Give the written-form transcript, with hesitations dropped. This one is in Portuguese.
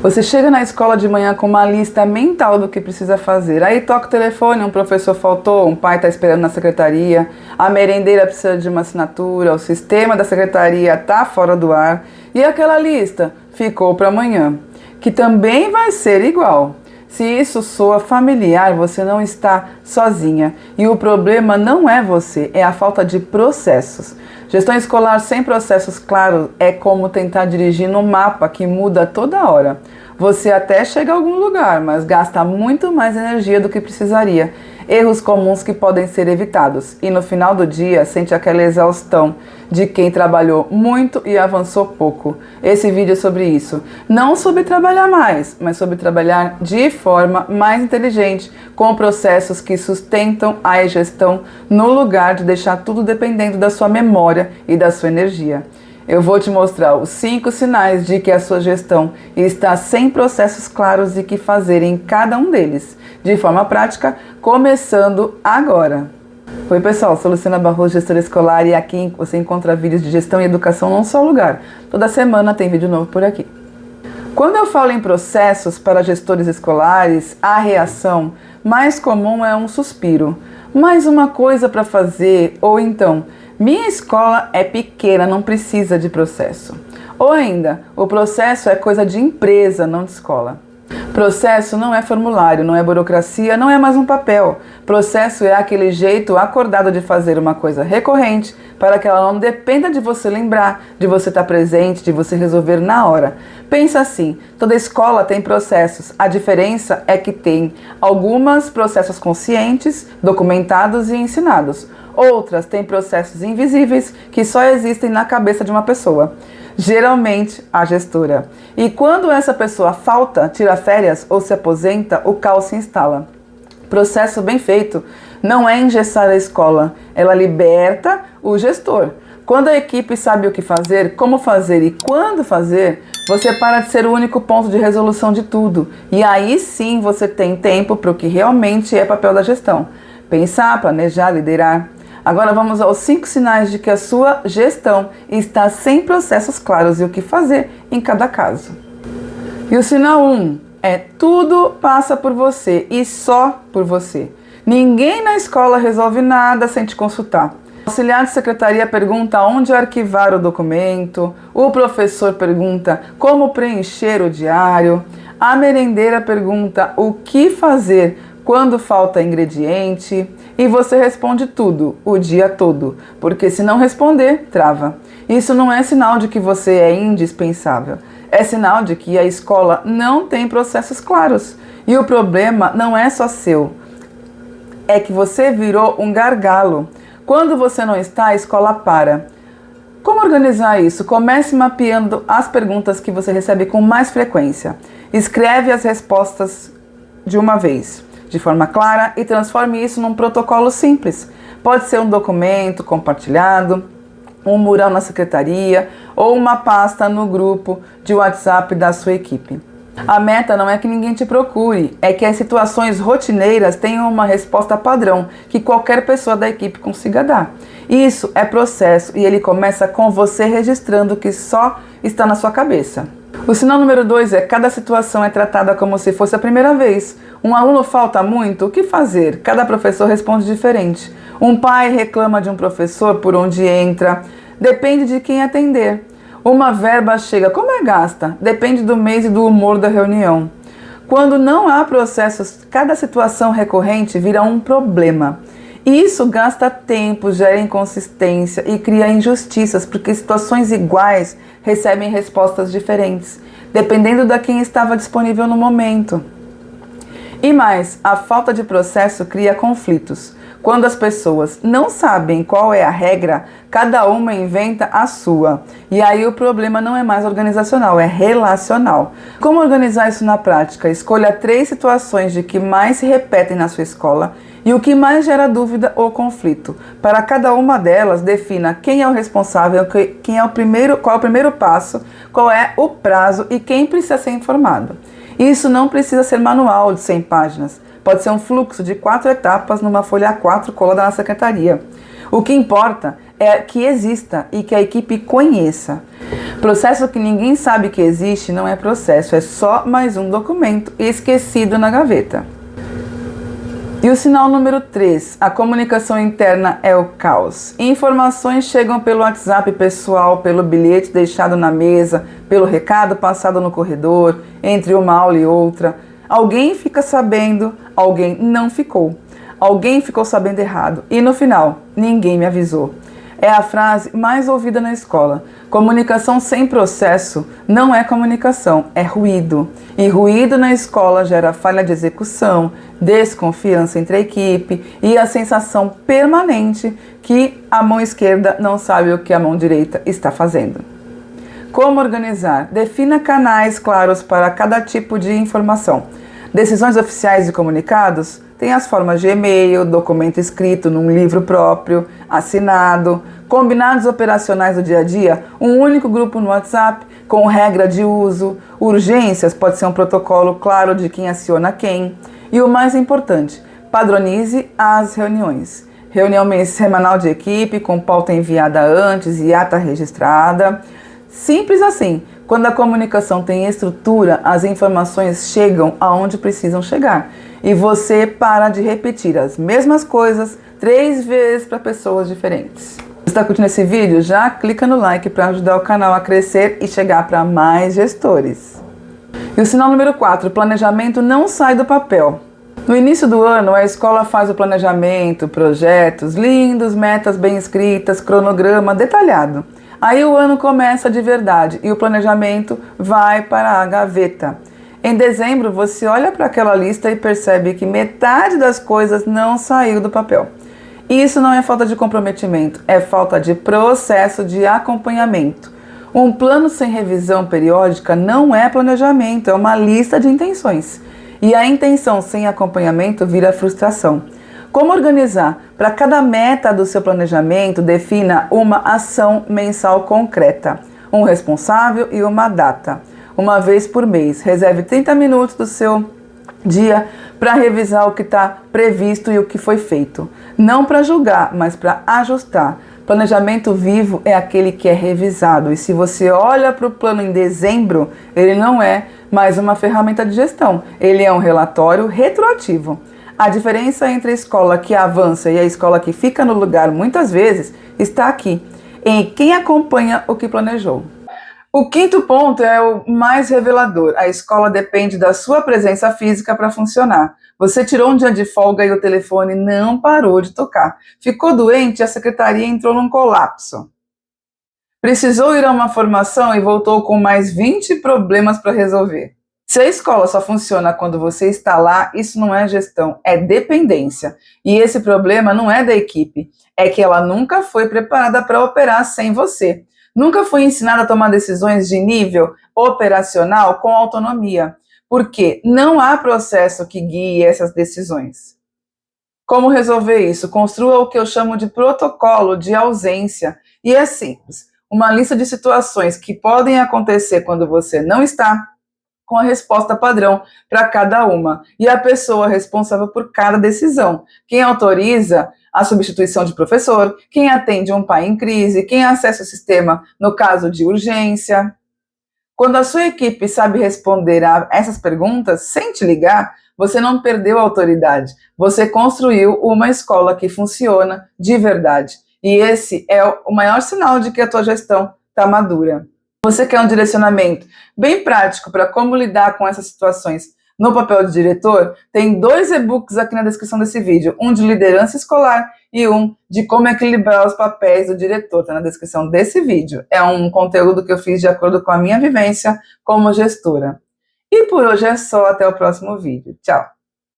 Você chega na escola de manhã com uma lista mental do que precisa fazer. Aí toca o telefone, um professor faltou, um pai está esperando na secretaria, a merendeira precisa de uma assinatura, o sistema da secretaria está fora do ar e aquela lista ficou para amanhã, que também vai ser igual. Se isso soa familiar, você não está sozinha. E o problema não é você, é a falta de processos. Gestão escolar sem processos claros é como tentar dirigir no mapa que muda toda hora. Você até chega a algum lugar, mas gasta muito mais energia do que precisaria. Erros comuns que podem ser evitados. E no final do dia, sente aquela exaustão de quem trabalhou muito e avançou pouco. Esse vídeo é sobre isso. Não sobre trabalhar mais, mas sobre trabalhar de forma mais inteligente, com processos que sustentam a gestão, no lugar de deixar tudo dependendo da sua memória e da sua energia. Eu vou te mostrar os 5 sinais de que a sua gestão está sem processos claros e que fazer em cada um deles, de forma prática, começando agora. Oi pessoal, sou Luciana Barroso, gestora escolar, e aqui você encontra vídeos de gestão e educação num só lugar. Toda semana tem vídeo novo por aqui. Quando eu falo em processos para gestores escolares, a reação mais comum é um suspiro. Mais uma coisa para fazer, ou então, minha escola é pequena, não precisa de processo. Ou ainda, o processo é coisa de empresa, não de escola. Processo não é formulário, não é burocracia, não é mais um papel. Processo é aquele jeito acordado de fazer uma coisa recorrente para que ela não dependa de você lembrar, de você estar presente, de você resolver na hora. Pensa assim, toda escola tem processos, a diferença é que tem alguns processos conscientes, documentados e ensinados. Outras têm processos invisíveis que só existem na cabeça de uma pessoa, geralmente a gestora. E quando essa pessoa falta, tira férias ou se aposenta, o caos se instala. Processo bem feito não é engessar a escola, ela liberta o gestor. Quando a equipe sabe o que fazer, como fazer e quando fazer, você para de ser o único ponto de resolução de tudo. E aí sim você tem tempo para o que realmente é papel da gestão. Pensar, planejar, liderar. Agora vamos aos 5 sinais de que a sua gestão está sem processos claros e o que fazer em cada caso. E o sinal 1 é: tudo passa por você e só por você. Ninguém na escola resolve nada sem te consultar. O auxiliar de secretaria pergunta onde arquivar o documento, o professor pergunta como preencher o diário, a merendeira pergunta o que fazer quando falta ingrediente, e você responde tudo, o dia todo, porque se não responder, trava. Isso não é sinal de que você é indispensável, é sinal de que a escola não tem processos claros. E o problema não é só seu, é que você virou um gargalo. Quando você não está, a escola para. Como organizar isso? Comece mapeando as perguntas que você recebe com mais frequência. Escreve as respostas de uma vez, de forma clara, e transforme isso num protocolo simples. Pode ser um documento compartilhado, um mural na secretaria ou uma pasta no grupo de WhatsApp da sua equipe. A meta não é que ninguém te procure, é que as situações rotineiras tenham uma resposta padrão que qualquer pessoa da equipe consiga dar. Isso é processo e ele começa com você registrando o que só está na sua cabeça. O sinal número 2 é: cada situação é tratada como se fosse a primeira vez. Um aluno falta muito, o que fazer? Cada professor responde diferente. Um pai reclama de um professor por onde entra, depende de quem atender. Uma verba chega, como é gasta? Depende do mês e do humor da reunião. Quando não há processos, cada situação recorrente vira um problema. E isso gasta tempo, gera inconsistência e cria injustiças, porque situações iguais recebem respostas diferentes, dependendo de quem estava disponível no momento. E mais, a falta de processo cria conflitos. Quando as pessoas não sabem qual é a regra, cada uma inventa a sua. E aí o problema não é mais organizacional, é relacional. Como organizar isso na prática? Escolha 3 situações de que mais se repetem na sua escola e o que mais gera dúvida ou conflito. Para cada uma delas, defina quem é o responsável, qual é o primeiro passo, qual é o prazo e quem precisa ser informado. Isso não precisa ser manual de 100 páginas. Pode ser um fluxo de 4 etapas numa folha A4 colada na secretaria. O que importa é que exista e que a equipe conheça. Processo que ninguém sabe que existe não é processo, é só mais um documento esquecido na gaveta. E o sinal número 3, a comunicação interna é o caos. Informações chegam pelo WhatsApp pessoal, pelo bilhete deixado na mesa, pelo recado passado no corredor, entre uma aula e outra. Alguém fica sabendo, alguém não ficou. Alguém ficou sabendo errado. E no final, ninguém me avisou. É a frase mais ouvida na escola. Comunicação sem processo não é comunicação, é ruído. E ruído na escola gera falha de execução, desconfiança entre a equipe e a sensação permanente que a mão esquerda não sabe o que a mão direita está fazendo. Como organizar? Defina canais claros para cada tipo de informação. Decisões oficiais e comunicados tem as formas de e-mail, documento escrito num livro próprio, assinado, combinados operacionais do dia a dia, um único grupo no WhatsApp com regra de uso, urgências, pode ser um protocolo claro de quem aciona quem. E o mais importante, padronize as reuniões. Reunião semanal de equipe com pauta enviada antes e ata registrada. Simples assim. Quando a comunicação tem estrutura, as informações chegam aonde precisam chegar. E você para de repetir as mesmas coisas 3 vezes para pessoas diferentes. Se está curtindo esse vídeo, já clica no like para ajudar o canal a crescer e chegar para mais gestores. E o sinal número 4, o planejamento não sai do papel. No início do ano, a escola faz o planejamento, projetos lindos, metas bem escritas, cronograma detalhado. Aí o ano começa de verdade e o planejamento vai para a gaveta. Em dezembro, você olha para aquela lista e percebe que metade das coisas não saiu do papel. Isso não é falta de comprometimento, é falta de processo de acompanhamento. Um plano sem revisão periódica não é planejamento, é uma lista de intenções. E a intenção sem acompanhamento vira frustração. Como organizar? Para cada meta do seu planejamento, defina uma ação mensal concreta, um responsável e uma data. Uma vez por mês, reserve 30 minutos do seu dia para revisar o que está previsto e o que foi feito. Não para julgar, mas para ajustar. Planejamento vivo é aquele que é revisado. E se você olha para o plano em dezembro, ele não é mais uma ferramenta de gestão. Ele é um relatório retroativo. A diferença entre a escola que avança e a escola que fica no lugar muitas vezes está aqui, em quem acompanha o que planejou. O 5º ponto é o mais revelador. A escola depende da sua presença física para funcionar. Você tirou um dia de folga e o telefone não parou de tocar. Ficou doente e a secretaria entrou num colapso. Precisou ir a uma formação e voltou com mais 20 problemas para resolver. Se a escola só funciona quando você está lá, isso não é gestão, é dependência. E esse problema não é da equipe, é que ela nunca foi preparada para operar sem você. Nunca foi ensinada a tomar decisões de nível operacional com autonomia, porque não há processo que guie essas decisões. Como resolver isso? Construa o que eu chamo de protocolo de ausência. E é simples, uma lista de situações que podem acontecer quando você não está, com a resposta padrão para cada uma, e a pessoa responsável por cada decisão. Quem autoriza a substituição de professor, quem atende um pai em crise, quem acessa o sistema no caso de urgência. Quando a sua equipe sabe responder a essas perguntas sem te ligar, você não perdeu a autoridade, você construiu uma escola que funciona de verdade. E esse é o maior sinal de que a tua gestão está madura. Você quer um direcionamento bem prático para como lidar com essas situações no papel de diretor? Tem 2 e-books aqui na descrição desse vídeo, um de liderança escolar e um de como equilibrar os papéis do diretor, está na descrição desse vídeo. É um conteúdo que eu fiz de acordo com a minha vivência como gestora. E por hoje é só, até o próximo vídeo. Tchau!